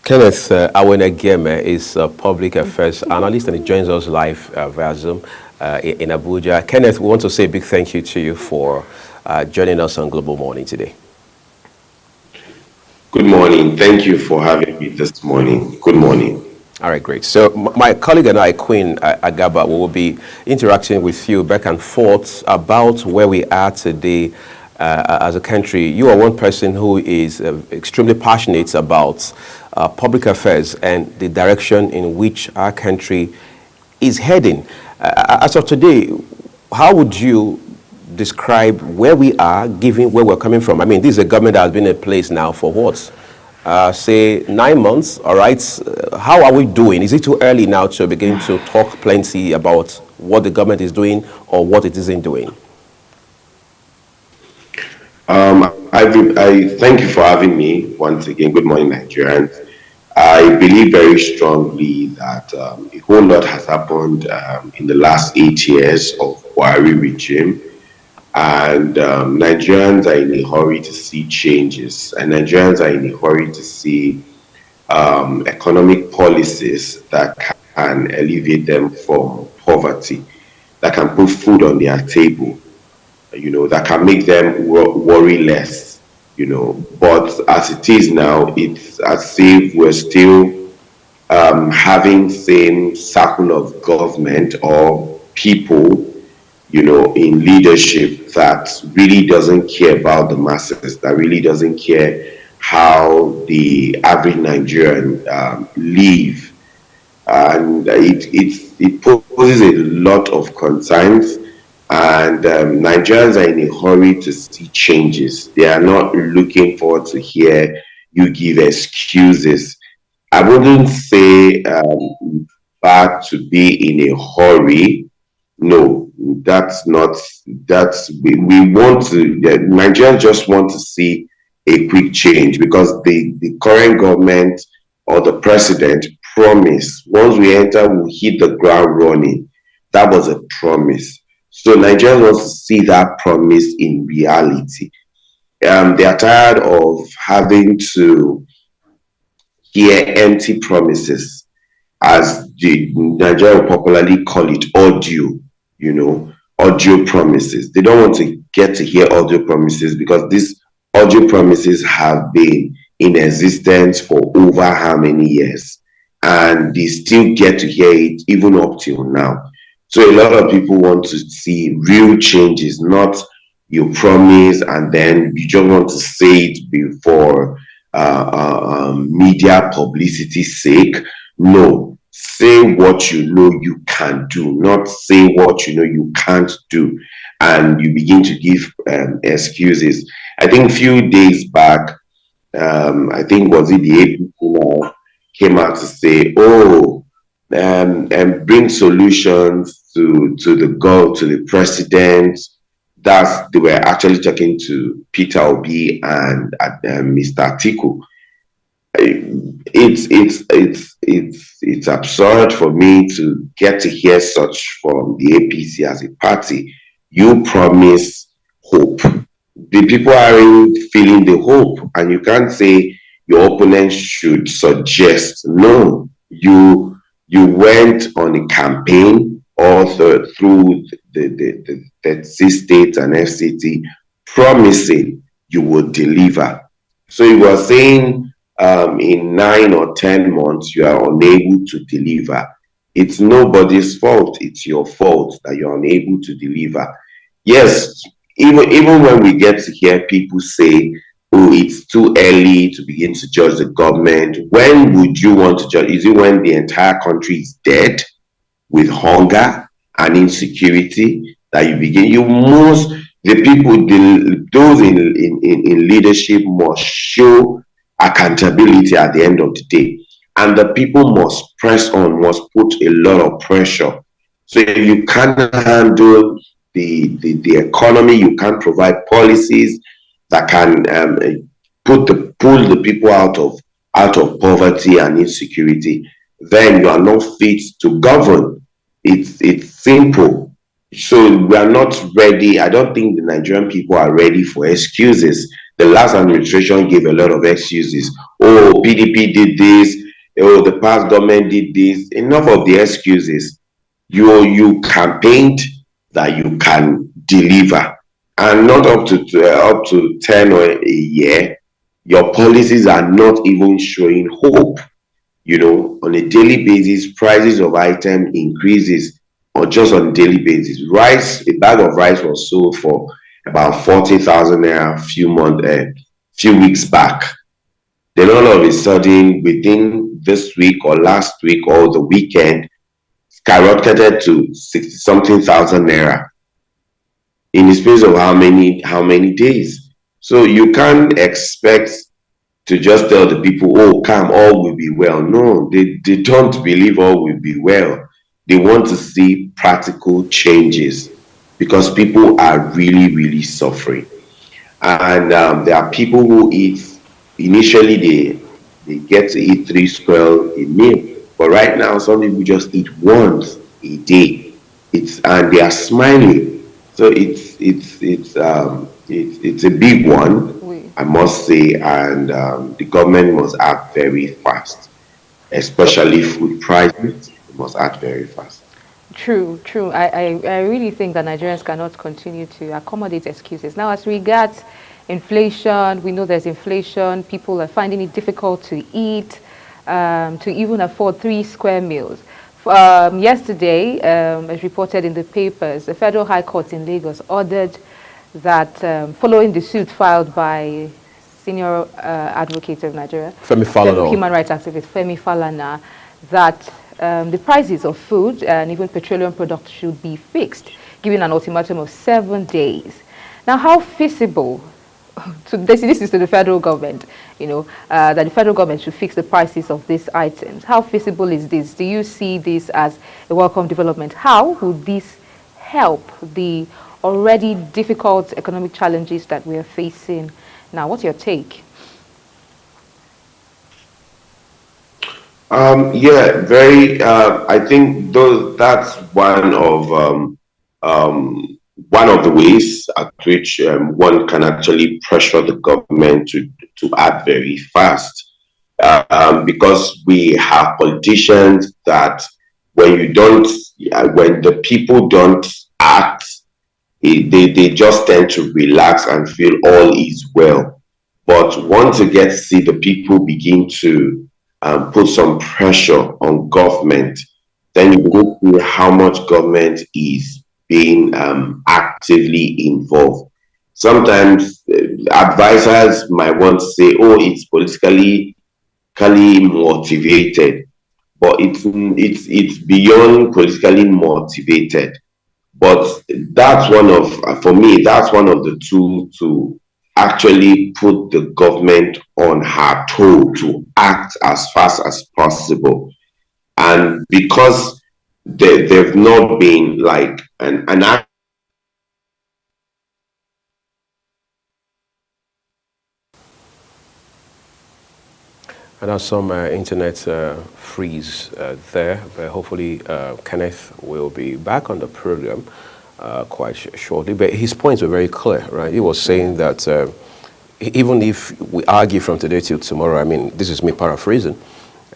Kenneth Awenegeme is a public affairs analyst and he joins us live via Zoom in Abuja. Kenneth, we want to say a big thank you to you for joining us on Global Morning today. Good morning. Thank you for having me this morning. Good morning. All right, great. So my colleague and I, Queen Agaba, we will be interacting with you back and forth about where we are today as a country. You are one person who is extremely passionate about public affairs and the direction in which our country is heading. As of today, how would you describe where we are, given where we're coming from? I mean, this is a government that has been in place now for what? Say 9 months, all right? How are we doing? Is it too early now to begin to talk plenty about what the government is doing or what it isn't doing? I thank you for having me once again. Good morning, Nigerians. I believe very strongly that a whole lot has happened in the last 8 years of Buhari regime, and Nigerians are in a hurry to see changes, and Nigerians are in a hurry to see economic policies that can alleviate them from poverty, that can put food on their table, that can make them worry less, But as it is now, it's as if we're still having same circle of government or people, in leadership that really doesn't care about the masses, that really doesn't care how the average Nigerian live. And it poses a lot of concerns, and Nigerians are in a hurry to see changes. They are not looking forward to hear you give excuses. I wouldn't say bad to be in a hurry. No, that's not. We want to. Nigerians just want to see a quick change, because the current government or the president promised once we enter, we'll hit the ground running. That was a promise. So Nigerians want to see that promise in reality. They are tired of having to hear empty promises, as the Nigerians popularly call it, audio promises. They don't want to get to hear audio promises, because these audio promises have been in existence for over how many years, and they still get to hear it even up till now. So a lot of people want to see real changes, not you promise and then you just want to say it before media publicity sake. No, say what you know you can do, not say what you know you can't do, and you begin to give excuses. I think a few days back, I think was it the APC now came out to say, oh, and bring solutions to the president. That's they were actually talking to Peter Obi and Mr. Atiku. It's absurd for me to get to hear such from the APC as a party. You promise hope. The people aren't feeling the hope, and you can't say your opponent should suggest. No, you went on a campaign all through the C states and FCT, promising you would deliver. So you were saying in 9 or 10 months you are unable to deliver. It's nobody's fault. It's your fault that you're unable to deliver. Yes, even when we get to hear people say, oh, it's too early to begin to judge the government. When would you want to judge? Is it when the entire country is dead with hunger and insecurity that you begin? The people, those in leadership must show accountability at the end of the day. And the people must press on, must put a lot of pressure. So if you can't handle the economy, you can't provide policies that can pull the people out of poverty and insecurity, then you are not fit to govern. It's simple. So we are not ready. I don't think the Nigerian people are ready for excuses. The last administration gave a lot of excuses. Oh, oh, PDP did this, oh, the past government did this. Enough of the excuses. You campaigned that you can deliver, and not up to 10 or a year. Your policies are not even showing hope. On a daily basis, prices of items increases, or just on a daily basis. Rice, a bag of rice was sold for about 40,000 naira few weeks back. Then all of a sudden, within this week or last week or the weekend, skyrocketed to 60 something thousand naira in the space of how many days. So you can't expect to just tell the people, oh, come, all will be well. No, they don't believe all will be well. They want to see practical changes because people are really, really suffering. And there are people who eat, initially they get to eat 3 square a meal. But right now, some people just eat once a day. And they are smiling. So it's a big one, Oui. I must say, and the government must act very fast, especially food prices. They must act very fast. True, true. I really think that Nigerians cannot continue to accommodate excuses. Now, as regards inflation, we know there's inflation. People are finding it difficult to eat, to even afford 3 square meals. Yesterday, as reported in the papers, the Federal High Court in Lagos ordered that, following the suit filed by senior advocate of Nigeria, Femi Falana. human rights activist Femi Falana, that the prices of food and even petroleum products should be fixed, given an ultimatum of 7 days. Now, how feasible, this is to the federal government, that the federal government should fix the prices of these items. How feasible is this? Do you see this as a welcome development? How would this help the already difficult economic challenges that we are facing now? What's your take? Yeah, very. I think that's one of the ways at which one can actually pressure the government to act very fast, because we have politicians that when the people don't act, they just tend to relax and feel all is well. But once you get to see the people begin to put some pressure on government, then you will see how much government is being actively involved. Sometimes advisors might want to say, "Oh, it's politically motivated," but it's beyond politically motivated. But that's for me, that's one of the tools to actually put the government on her toe to act as fast as possible. And because they've not been like an act. And there's some internet freeze there, but hopefully Kenneth will be back on the program quite shortly. But his points were very clear, right? He was saying that even if we argue from today till tomorrow, I mean, this is me paraphrasing,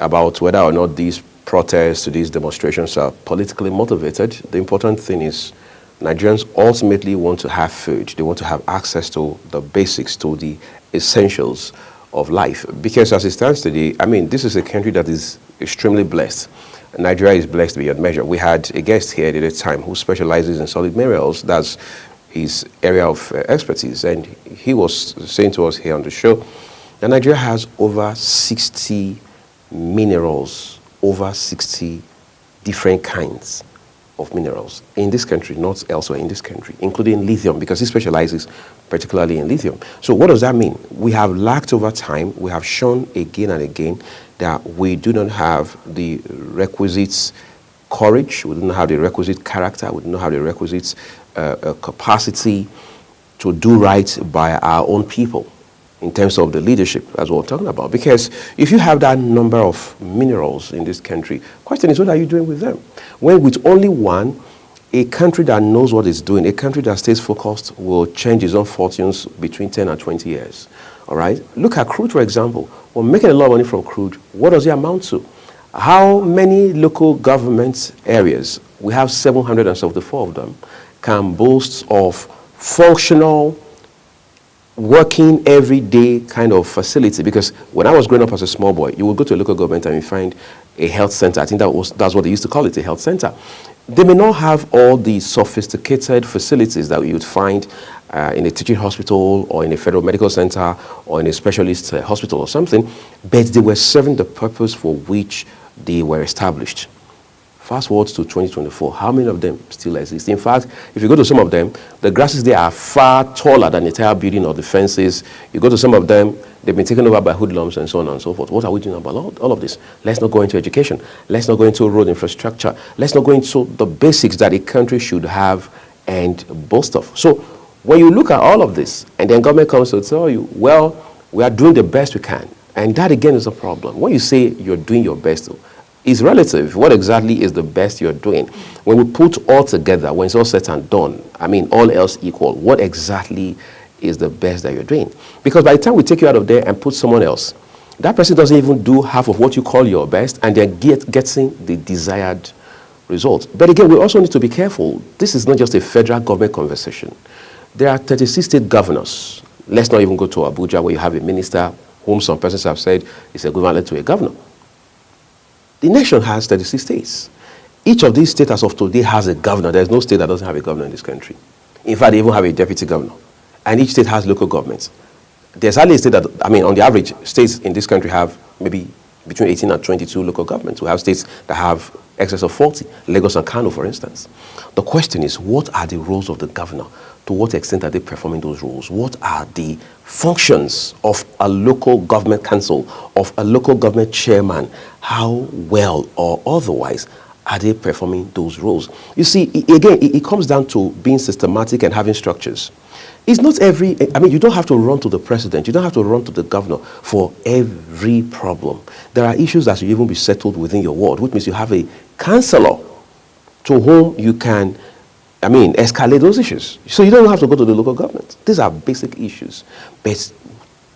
about whether or not these protests, these demonstrations are politically motivated, the important thing is Nigerians ultimately want to have food. They want to have access to the basics, to the essentials of life. Because as it stands today, I mean, this is a country that is extremely blessed. Nigeria is blessed beyond measure. We had a guest here at the time who specializes in solid minerals. That's his area of expertise. And he was saying to us here on the show that Nigeria has over 60 minerals, over 60 different kinds of minerals in this country, not elsewhere in this country, including lithium, because he specializes particularly in lithium. So what does that mean? We have lacked over time. We have shown again and again that we do not have the requisite courage, we do not have the requisite character, we do not have the requisite capacity to do right by our own people in terms of the leadership, as we're talking about. Because if you have that number of minerals in this country, question is, what are you doing with them? When with only one, a country that knows what it's doing, a country that stays focused will change its own fortunes between 10 and 20 years. All right? Look at crude, for example. We're making a lot of money from crude. What does it amount to? How many local government areas, we have 774 of them, can boast of functional, working everyday kind of facility? Because when I was growing up as a small boy, you would go to a local government and you find a health center. I think that's what they used to call it, a health center. They may not have all the sophisticated facilities that you would find in a teaching hospital or in a federal medical center or in a specialist hospital or something, but they were serving the purpose for which they were established. Fast forward to 2024, how many of them still exist? In fact, if you go to some of them, the grasses there are far taller than the entire building or the fences. You go to some of them, they've been taken over by hoodlums and so on and so forth. What are we doing about all of this? Let's not go into education. Let's not go into road infrastructure. Let's not go into the basics that a country should have and boast of. So when you look at all of this, and then government comes to tell you, well, we are doing the best we can. And that again is a problem. When you say you're doing your best, it's relative. What exactly is the best you're doing? When we put all together, when it's all said and done, I mean, all else equal, what exactly is the best that you're doing? Because by the time we take you out of there and put someone else, that person doesn't even do half of what you call your best, and they're getting the desired result. But again, we also need to be careful. This is not just a federal government conversation. There are 36 state governors. Let's not even go to Abuja, where you have a minister whom some persons have said is equivalent to a governor. The nation has 36 states. Each of these states as of today has a governor. There's no state that doesn't have a governor in this country. In fact, they even have a deputy governor. And each state has local governments. There's hardly a state that, I mean, on the average, states in this country have maybe between 18 and 22 local governments. We have states that have excess of 40, Lagos and Kano, for instance. The question is, what are the roles of the governor? To what extent are they performing those roles? What are the functions of a local government council, of a local government chairman? How well or otherwise are they performing those roles? You see, again, it comes down to being systematic and having structures. It's not every, I mean, you don't have to run to the president. You don't have to run to the governor for every problem. There are issues that should even be settled within your ward, which means you have a councillor to whom you can, I mean, escalate those issues. So you don't have to go to the local government. These are basic issues. But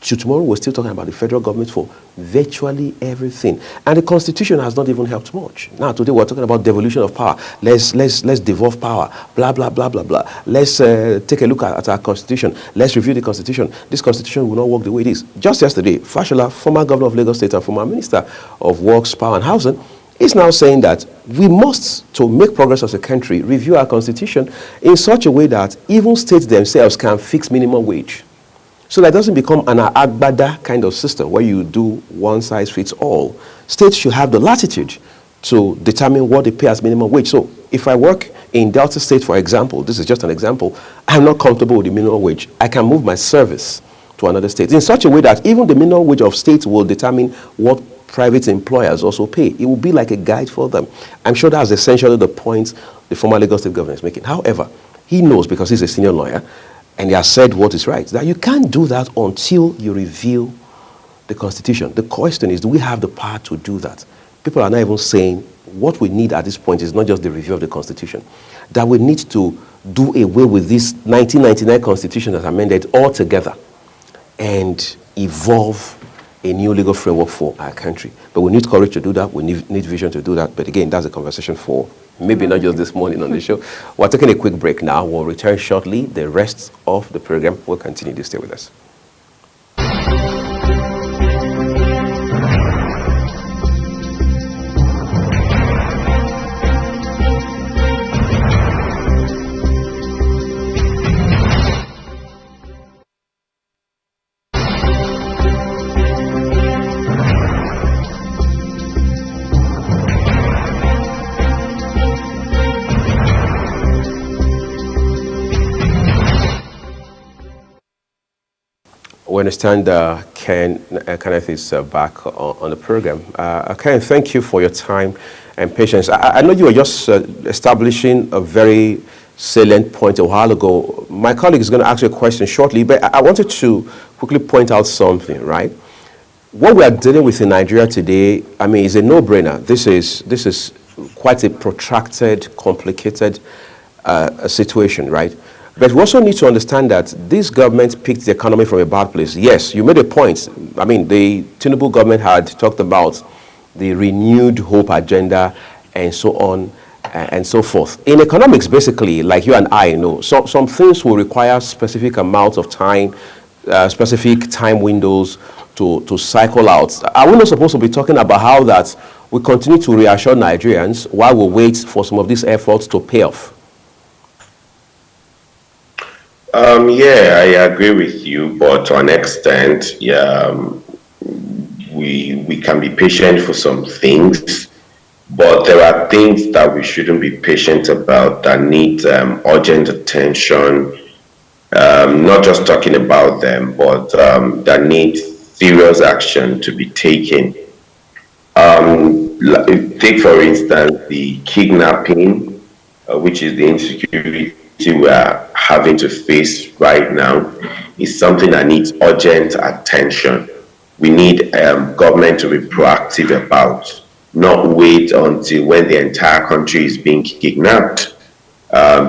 tomorrow we're still talking about the federal government for virtually everything. And the Constitution has not even helped much. Now today we're talking about devolution of power. Let's devolve power. Blah, blah, blah, blah, blah. Let's take a look at our Constitution. Let's review the Constitution. This Constitution will not work the way it is. Just yesterday, Fashola, former governor of Lagos State and former minister of Works, Power and Housing, is now saying that we must, to make progress as a country, review our Constitution in such a way that even states themselves can fix minimum wage. So that doesn't become an agbada kind of system where you do one size fits all. States should have the latitude to determine what they pay as minimum wage. So if I work in Delta State, for example, this is just an example, I'm not comfortable with the minimum wage. I can move my service to another state in such a way that even the minimum wage of states will determine what private employers also pay. It will be like a guide for them. I'm sure that's essentially the point the former Lagos State governor is making. However, he knows, because he's a senior lawyer, and he has said what is right, that you can't do that until you review the Constitution. The question is, do we have the power to do that? People are not even saying what we need at this point is not just the review of the Constitution, that we need to do away with this 1999 Constitution that's amended altogether and evolve a new legal framework for our country. But we need courage to do that. We need vision to do that. But again, that's a conversation for maybe not just this morning on the show. We're taking a quick break now. We'll return shortly. The rest of the program will continue to stay with us. We understand Kenneth is back on the program. Ken, thank you for your time and patience. I know you were just establishing a very salient point a while ago. My colleague is going to ask you a question shortly, but I wanted to quickly point out something, right? What we are dealing with in Nigeria today, I mean, is a no-brainer. This is quite a protracted, complicated situation, right? But we also need to understand that this government picked the economy from a bad place. Yes, you made a point. I mean, the Tinubu government had talked about the renewed hope agenda and so on and so forth. In economics, basically, like you and I know, some things will require specific amounts of time, specific time windows to cycle out. Are we not supposed to be talking about how that we continue to reassure Nigerians while we wait for some of these efforts to pay off? Yeah, I agree with you, but to an extent, yeah, we can be patient for some things, but there are things that we shouldn't be patient about that need urgent attention. Not just talking about them, but that need serious action to be taken. Take for instance the kidnapping, which is the insecurity we are having to face right now, is something that needs urgent attention. We need government to be proactive about, not wait until when the entire country is being kidnapped,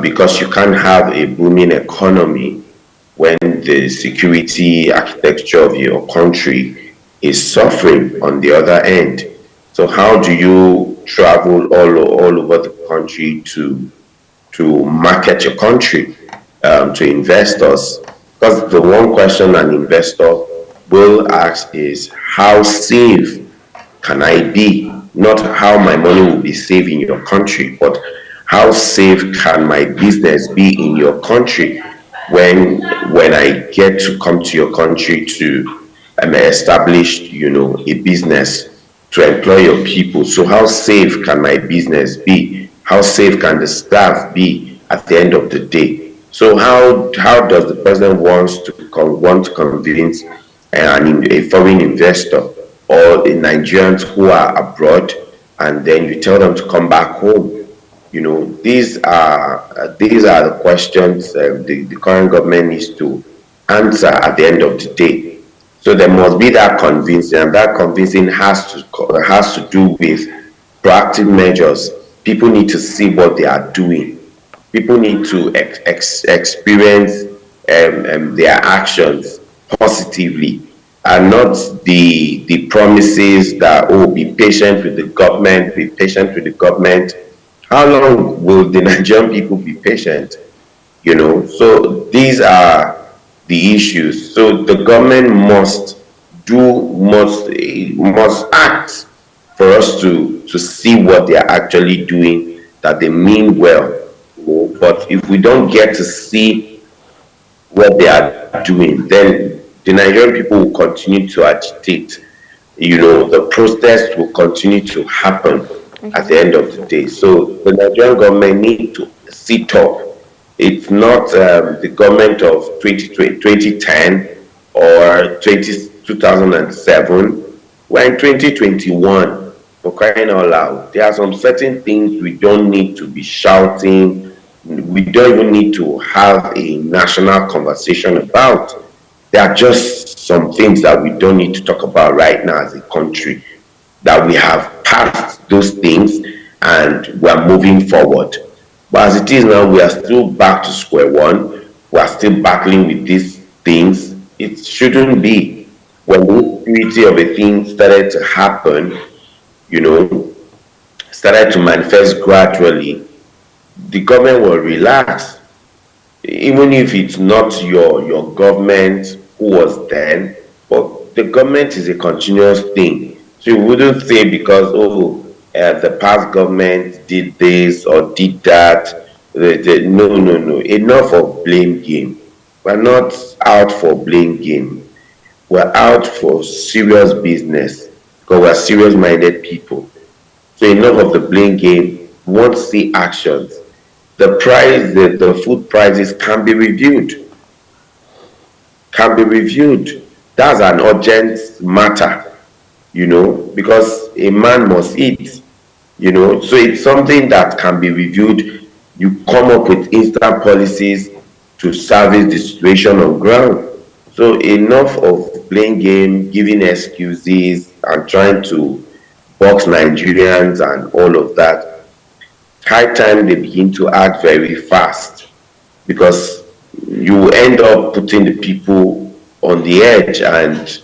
because you can't have a booming economy when the security architecture of your country is suffering on the other end. So how do you travel all over the country to market your country to investors? Because the one question an investor will ask is, how safe can I be? Not how my money will be safe in your country, but how safe can my business be in your country when I get to come to your country to establish, a business, to employ your people. So how safe can my business be? How safe can the staff be at the end of the day? So how does the president want to convince a foreign investor or the Nigerians who are abroad, and then you tell them to come back home? These are the questions the current government needs to answer at the end of the day. So there must be that convincing, and that convincing has to do with proactive measures. People need to see what they are doing. People need to experience their actions positively, and not the promises that, be patient with the government, be patient with the government. How long will the Nigerian people be patient? So these are the issues. So the government must act for us to see what they are actually doing, that they mean well. But if we don't get to see what they are doing, then the Nigerian people will continue to agitate. The protest will continue to happen at the end of the day. So the Nigerian government need to sit up. It's not the government of 2010 or 2007. We're in 2021, for crying out loud. There are some certain things we don't need to be shouting. We don't even need to have a national conversation about. There are just some things that we don't need to talk about right now as a country, that we have passed those things and we're moving forward. But as it is now, we are still back to square one. We are still battling with these things. It shouldn't be. When the insecurity of a thing started to happen, started to manifest gradually, the government will relax. Even if it's not your government who was then, but the government is a continuous thing. So you wouldn't say because, the past government did this or did that. No. Enough of blame game. We're not out for blame game. We're out for serious business, because we're serious-minded people. So enough of the blame game. We want to see actions. The food prices can be reviewed. That's an urgent matter, because a man must eat. So it's something that can be reviewed. You come up with instant policies to service the situation on ground. So enough of playing game, giving excuses, and trying to box Nigerians and all of that. High time they begin to act very fast, because you end up putting the people on the edge, and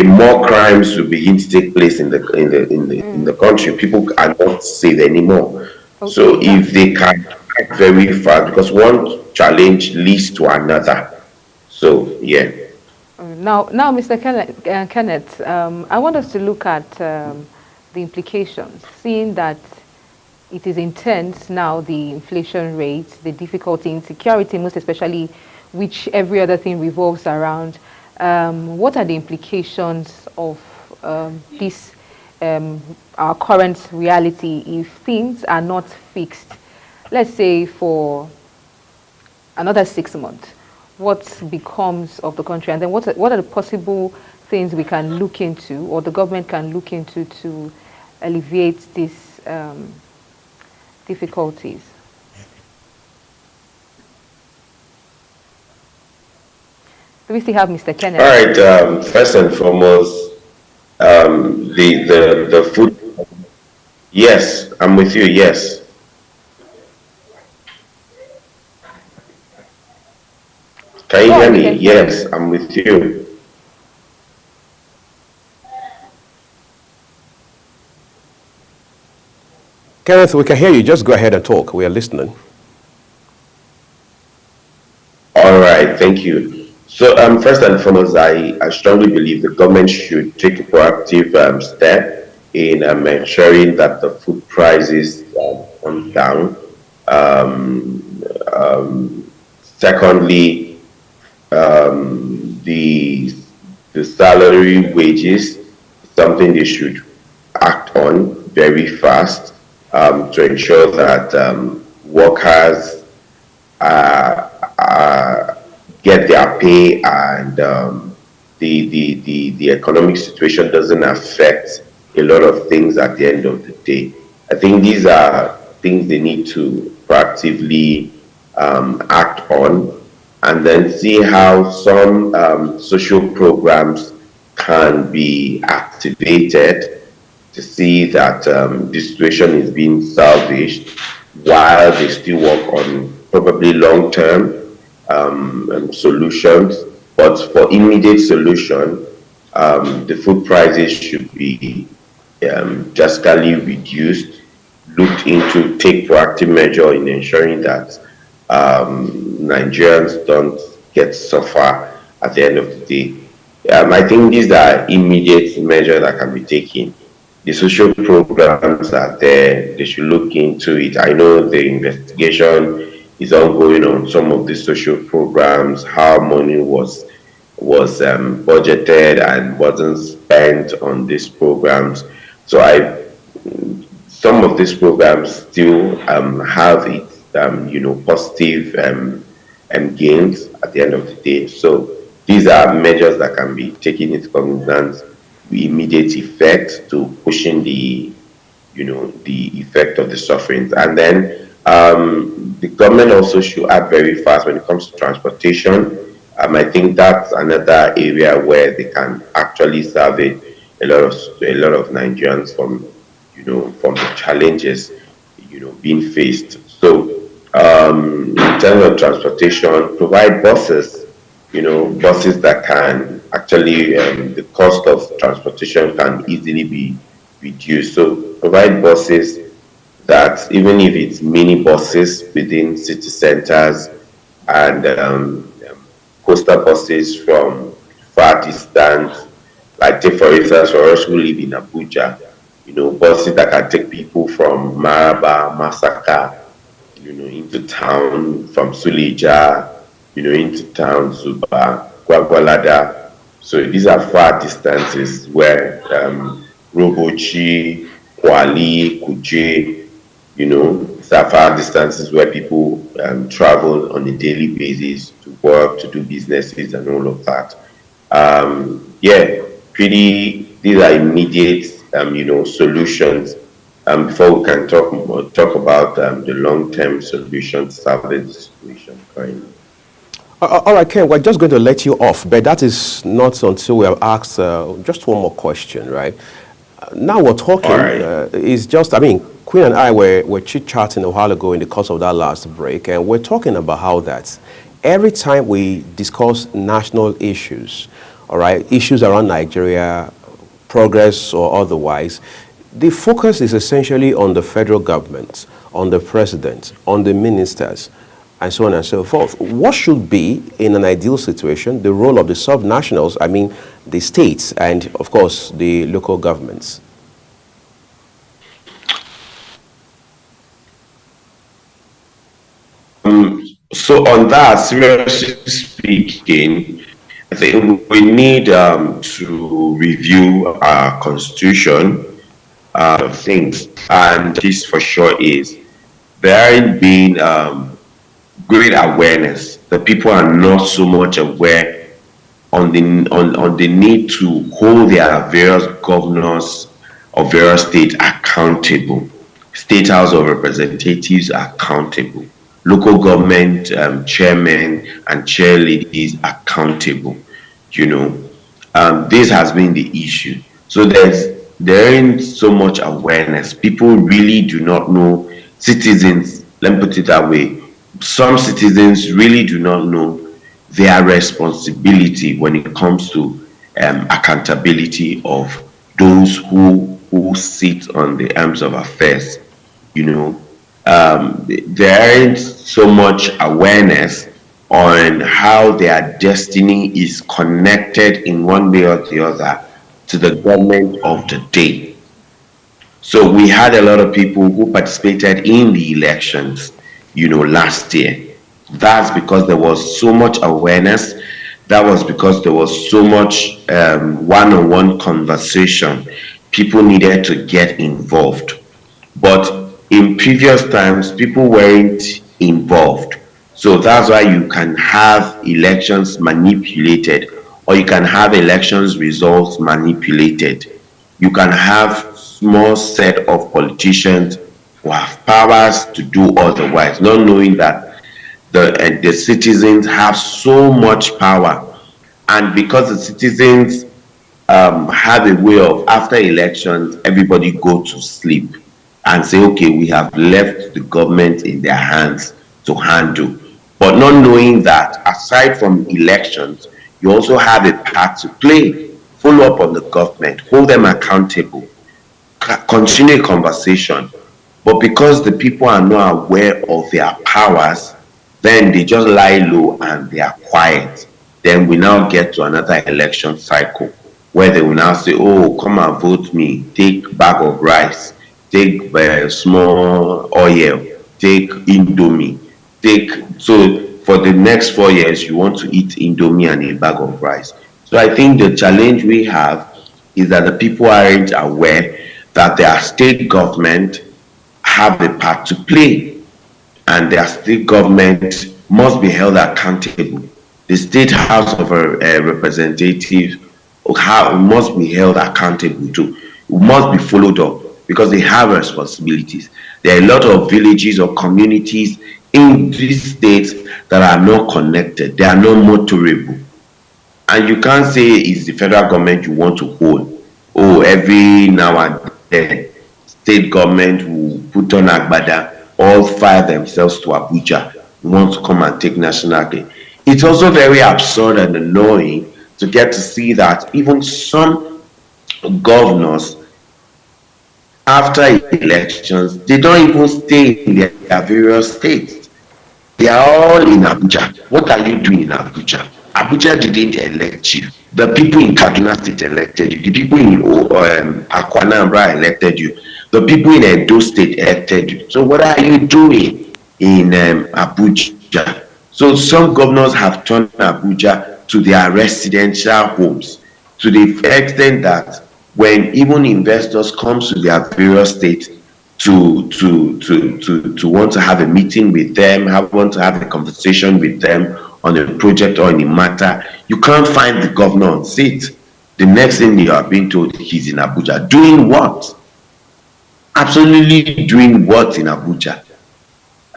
more crimes will begin to take place in the country. People are not safe anymore. So Okay, if they can act very fast, because one challenge leads to another. So yeah. now, Mr. Kenneth, I want us to look at the implications, seeing that it is intense now, the inflation rate, the difficulty, insecurity, most especially, which every other thing revolves around. What are the implications of this, our current reality, if things are not fixed, let's say for another 6 months? What becomes of the country? And then what are the possible things we can look into, or the government can look into, to alleviate these difficulties? Do we still have Mr. Kenneth? All right. First and foremost, the food. Yes, I'm with you. Yes. Can you Go hear on, we me? can hear Yes, you. I'm with you. Kenneth, we can hear you. Just go ahead and talk. We are listening. All right, thank you. So, first and foremost, I strongly believe the government should take a proactive step in ensuring that the food prices come down. Secondly, the salary wages is something they should act on very fast, to ensure that workers get their pay, and the economic situation doesn't affect a lot of things at the end of the day. I think these are things they need to proactively act on, and then see how some social programs can be activated to see that the situation is being salvaged, while they still work on probably long-term solutions. But for immediate solution, the food prices should be drastically reduced, looked into, take proactive measure in ensuring that Nigerians don't get suffer at the end of the day. I think these are immediate measures that can be taken. The social programs are there, they should look into it. I know the investigation is ongoing on some of the social programs, how money was budgeted and wasn't spent on these programs. So some of these programs still have its positive gains at the end of the day. So these are measures that can be taken into cognizance with immediate effect to pushing the effect of the sufferings. And then the government also should act very fast when it comes to transportation. I think that's another area where they can actually salvage a lot of Nigerians from the challenges being faced. So in terms of transportation, provide buses, buses that can actually, the cost of transportation can easily be reduced. So provide buses that, even if it's mini buses within city centers, and coastal buses from far distance, like take for instance for us who live in Abuja, buses that can take people from Maraba, Masaka, into town, from Suleja, into town, Zuba, Gwagwalada. So these are far distances where Robochi, Kwali, Kuje, these are far distances where people travel on a daily basis to work, to do businesses, and all of that. Yeah, these are immediate, solutions, before we can talk about the long-term solutions to salvage the situation currently. All right, Ken, we're just going to let you off, but that is not until we have asked just one more question, right? Now we're talking, is just, Queen and I were chit-chatting a while ago in the course of that last break, and we're talking about how that every time we discuss national issues, all right, issues around Nigeria, progress or otherwise, the focus is essentially on the federal government, on the president, on the ministers, and so on and so forth. What should be, in an ideal situation, the role of the sub-nationals, I mean the states and, of course, the local governments? So on that, seriously speaking, I think we need to review our constitution things, and this for sure is there ain't been great awareness. The people are not so much aware on the need to hold their various governors of various states accountable, state house of representatives accountable, local government chairmen and chair ladies accountable. You know, this has been the issue. So there ain't so much awareness. People really do not know. Citizens, let me put it that way. Some citizens really do not know their responsibility when it comes to accountability of those who sit on the arms of affairs. You know, there ain't so much awareness on how their destiny is connected in one way or the other to the government of the day. So we had a lot of people who participated in the elections, you know, last year. That's because there was so much awareness. That was because there was so much one-on-one conversation. People needed to get involved. But in previous times, people weren't involved. So that's why you can have elections manipulated, or you can have elections results manipulated. You can have small set of politicians who have powers to do otherwise, not knowing that the citizens have so much power. And because the citizens have a way of, after elections, everybody go to sleep and say, okay, we have left the government in their hands to handle. But not knowing that aside from elections, you also have a part to play. Follow up on the government, hold them accountable, continue a conversation. But because the people are not aware of their powers, then they just lie low and they are quiet. Then we now get to another election cycle where they will now say, oh, come and vote me, take bag of rice, take small oil, take Indomie, take. So for the next 4 years, you want to eat Indomie and a bag of rice. So I think the challenge we have is that the people aren't aware that their state government have a part to play, and their state government must be held accountable. The state house of representatives must be held accountable too. It must be followed up because they have responsibilities. There are a lot of villages or communities in these states that are not connected. They are not motorable. And you can't say it's the federal government you want to hold. Oh, every now and then, state government will put on Agbada, all fire themselves to Abuja, want to come and take national day. It's also very absurd and annoying to get to see that even some governors, after elections, they don't even stay in their various states. They are all in Abuja. What are you doing in Abuja? Abuja didn't elect you. The people in Kaduna State elected you. The people in Akwa Ibom elected you. The people in Edo State elected you. So what are you doing in Abuja? So some governors have turned Abuja to their residential homes, to the extent that when even investors come to their various states to want to have a meeting with them, want to have a conversation with them on a project or in a matter, you can't find the governor on seat. The next thing you are being told, he's in Abuja. Doing what? Absolutely doing what in Abuja?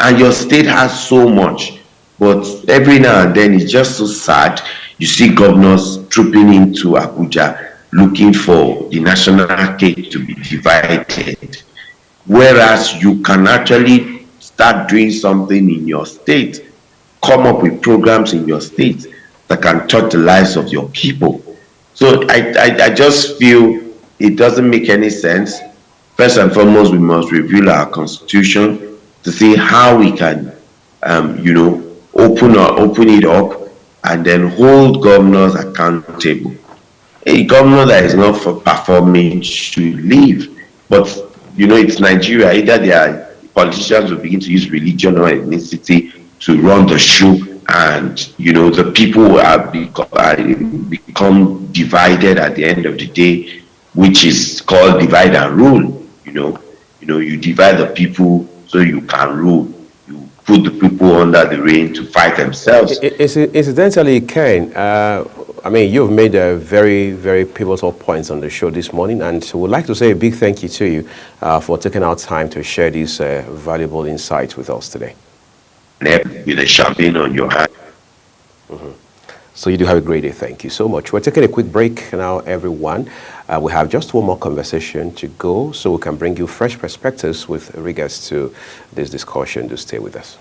And your state has so much, but every now and then it's just so sad. You see governors trooping into Abuja looking for the national cake to be divided, whereas you can actually start doing something in your state. come up with programs in your state that can touch the lives of your people. So I just feel it doesn't make any sense. First and foremost, we must review our constitution to see how we can, open it up and then hold governors accountable. A governor that is not for performing should leave. But it's Nigeria. Either politicians will begin to use religion or ethnicity to run the show, and the people are become divided at the end of the day, which is called divide and rule. You divide the people so you can rule. You put the people under the reign to fight themselves. Incidentally, Ken, you've made a very, very pivotal points on the show this morning, and we'd like to say a big thank you to you for taking our time to share these valuable insights with us today. With a champagne on your hand. So you do have a great day. Thank you so much. We're taking a quick break now, everyone. We have just one more conversation to go, so we can bring you fresh perspectives with regards to this discussion. Do stay with us.